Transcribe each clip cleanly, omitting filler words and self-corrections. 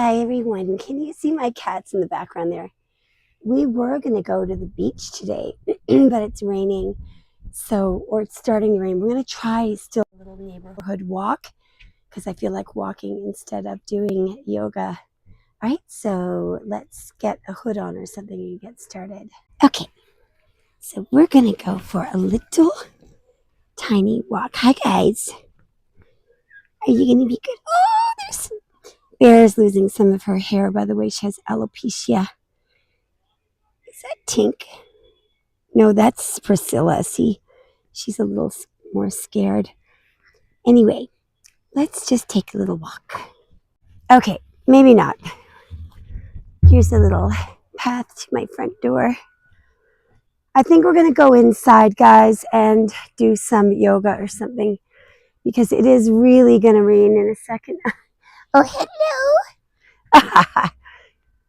Hi everyone, can you see my cats in the background there? We were going to go to the beach today, but it's raining, or it's starting to rain. We're going to try still a little neighborhood walk because I feel like walking instead of doing yoga. All right, so let's get a hood on or something and get started. Okay, so we're going to go for a little tiny walk. Hi guys, are you going to be good? Oh, there's Bear's losing some of her hair, by the way. She has alopecia. Is that Tink? No, that's Priscilla. See, she's a little more scared. Anyway, let's just take a little walk. Okay, maybe not. Here's a little path to my front door. I think we're going to go inside, guys, and do some yoga or something because it is really going to rain in a second. Oh, hello.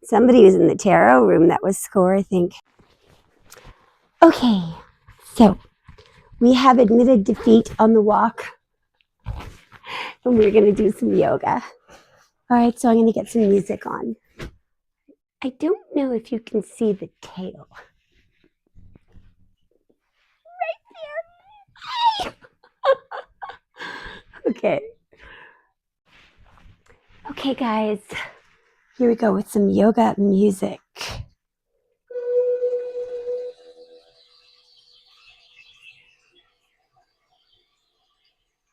Somebody was in the tarot room. That was Score, I think. Okay, so we have admitted defeat on the walk, and we're going to do some yoga. All right, so I'm going to get some music on. I don't know if you can see the tail. Right there. Okay. Okay, guys. Here we go with some yoga music.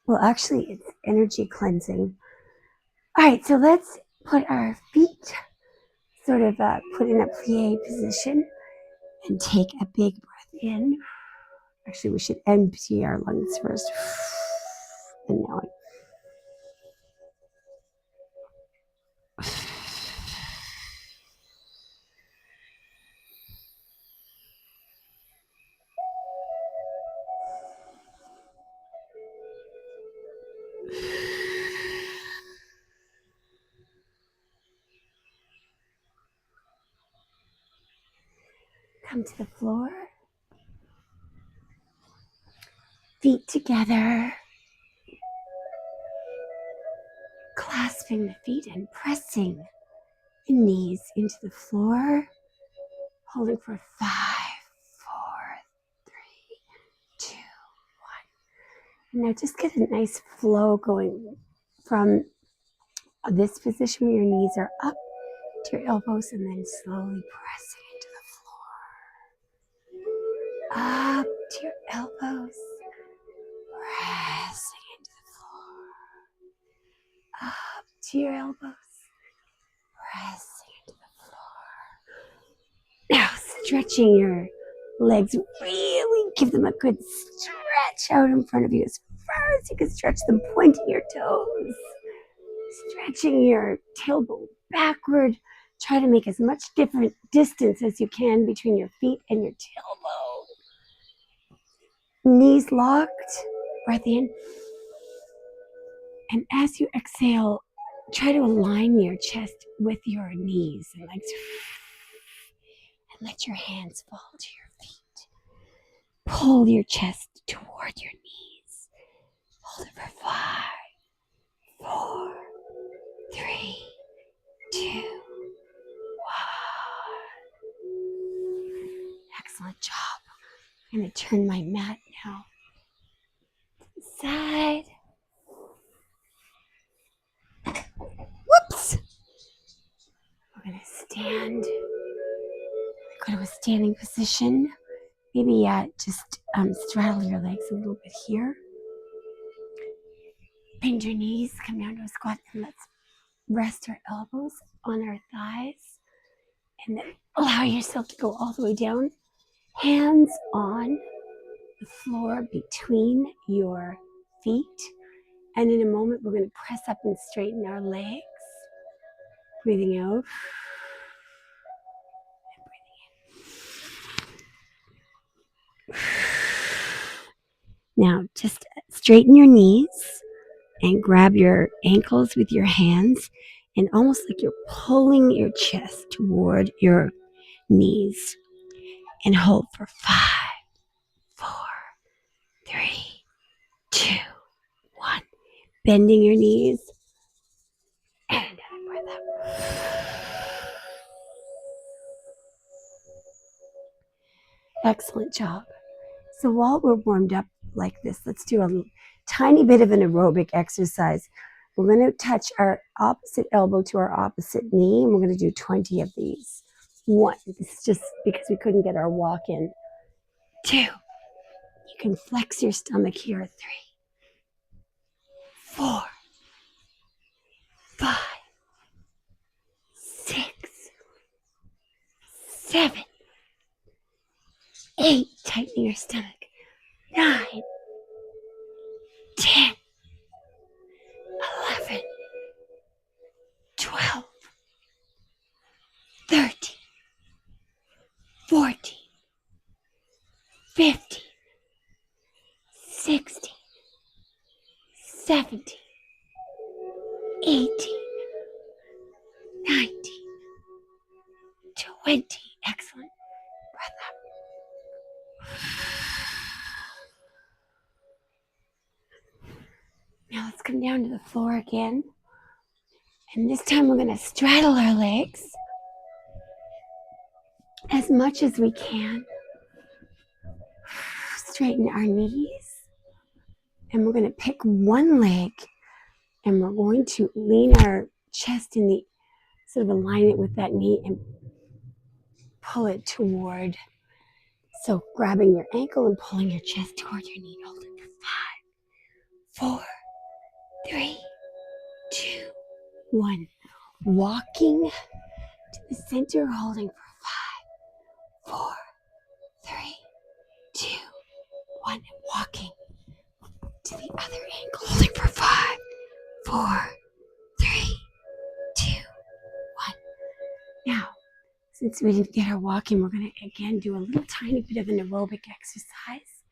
Well, actually, it's energy cleansing. All right, so let's put our feet sort of put in a plie position and take a big breath in. Actually, we should empty our lungs first. And now come to the floor. Feet together. Clasping the feet and pressing the knees into the floor. Holding for 5, 4, 3, 2, 1. And now just get a nice flow going from this position where your knees are up to your elbows and then slowly pressing into the floor. Up to your elbows. Pressing into the floor. Up to your elbows. Pressing into the floor. Now stretching your legs, really give them a good stretch out in front of you as far as you can stretch them, pointing your toes, stretching your tailbone backward. Try to make as much different distance as you can between your feet and your tailbone. Knees locked, breath in. And as you exhale, try to align your chest with your knees and legs. And let your hands fall to your feet. Pull your chest toward your knees. Hold it for 5, 4, 3, 2, 1. Excellent job. I'm going to turn my mat now to the side. Whoops. We're going to stand. Go to a standing position. Maybe just straddle your legs a little bit here. Bend your knees, come down to a squat, and let's rest our elbows on our thighs. And then allow yourself to go all the way down. Hands on the floor between your feet. And in a moment, we're going to press up and straighten our legs. Breathing out. And breathing in. Now, just straighten your knees and grab your ankles with your hands and almost like you're pulling your chest toward your knees. And hold for 5, 4, 3, 2, 1. Bending your knees. And another Breath out. Excellent job. So while we're warmed up like this, let's do a tiny bit of an aerobic exercise. We're going to touch our opposite elbow to our opposite knee, and we're going to do 20 of these. 1, this is just because we couldn't get our walk in. 2, you can flex your stomach here. 3, 4, 5, 6, 7, 8, tighten your stomach. 9, 10, 11, 12, 13, 14, 15, 16, 17, 18, 19, 20. Excellent. Breath up. Now let's come down to the floor again. And this time we're going to straddle our legs as much as we can. Straighten our knees. And we're going to pick one leg and we're going to lean our chest in the, sort of align it with that knee and pull it toward. So grabbing your ankle and pulling your chest toward your knee. Hold it for 5, 4, 3, 2, 1. Walking to the center, holding for 5, 4, 3, 2, 1. And walking to the other ankle, holding for 5, 4, 3, 2, 1. Now, since we didn't get our walking, we're going to again do a little tiny bit of an aerobic exercise.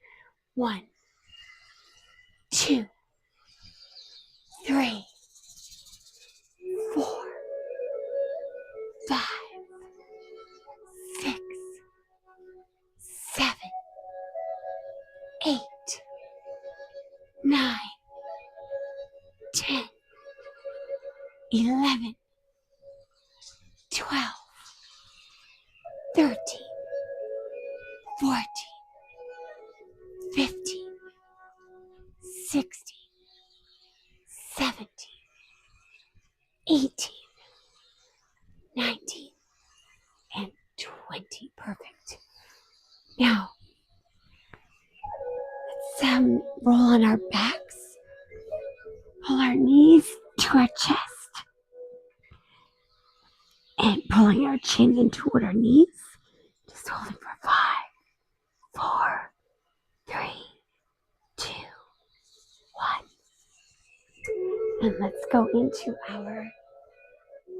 1, 2, 3, 4, 5, 6, 7, 8, 9, 10, 11, 12, 13, 14, 15, 16, 17, 18, 19, and 20. Perfect. Now, let's roll on our backs, pull our knees to our chest, and pulling our chin in toward our knees. Just holding for 5, 4, 3, 2, 1. And let's go into our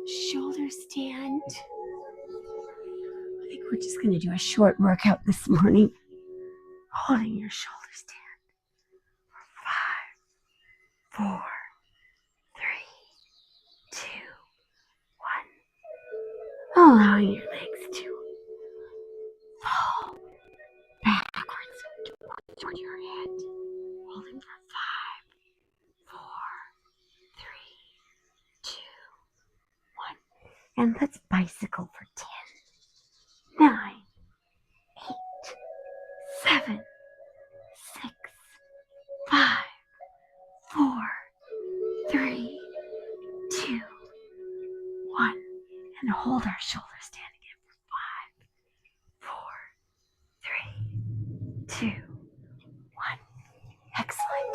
shoulder stand. I think we're just going to do a short workout this morning. Holding your shoulder stand for 5, 4, 3, 2, 1. Allowing your legs to fall backwards toward your head. Holding for 5, 4, 3, 2, 1. And let's bicycle for 10, 9, 8, 7, 6, 5, 4, 3, 2, 1. And hold our shoulder stand again for 5, 4, 3, 2, 1. Excellent.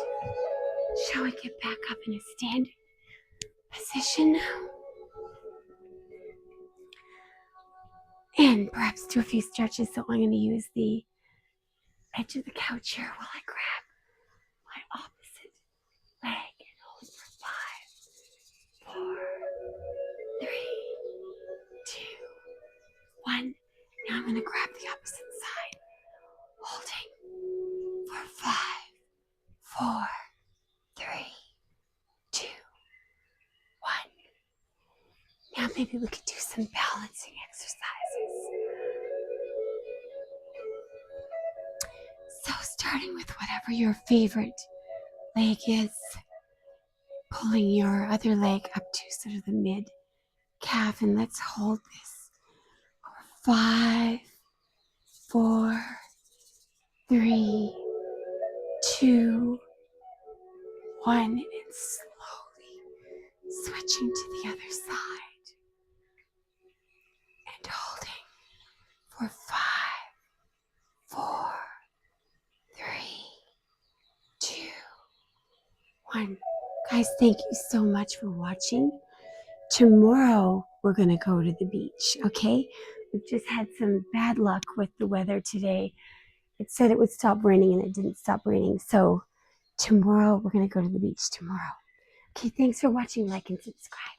Shall we get back up in a standing position? And perhaps do a few stretches. So I'm going to use the edge of the couch here while I grab my opposite leg and hold for 5, 4, 3, 2, 1. Now I'm going to grab the opposite side, holding for 5, 4, 3, 2, 1. Now maybe we could do some balancing exercises. So starting with whatever your favorite leg is, pulling your other leg up to sort of the mid calf, and let's hold this. 5, 4, 3, 2, 1, and slowly switching to the other side and holding for 5, 4, 3, 2, 1. Guys, thank you so much for watching. Tomorrow we're going to go to the beach, okay? We've just had some bad luck with the weather today. It said it would stop raining and it didn't stop raining. So tomorrow we're going to go to the beach tomorrow. Okay, thanks for watching. Like and subscribe.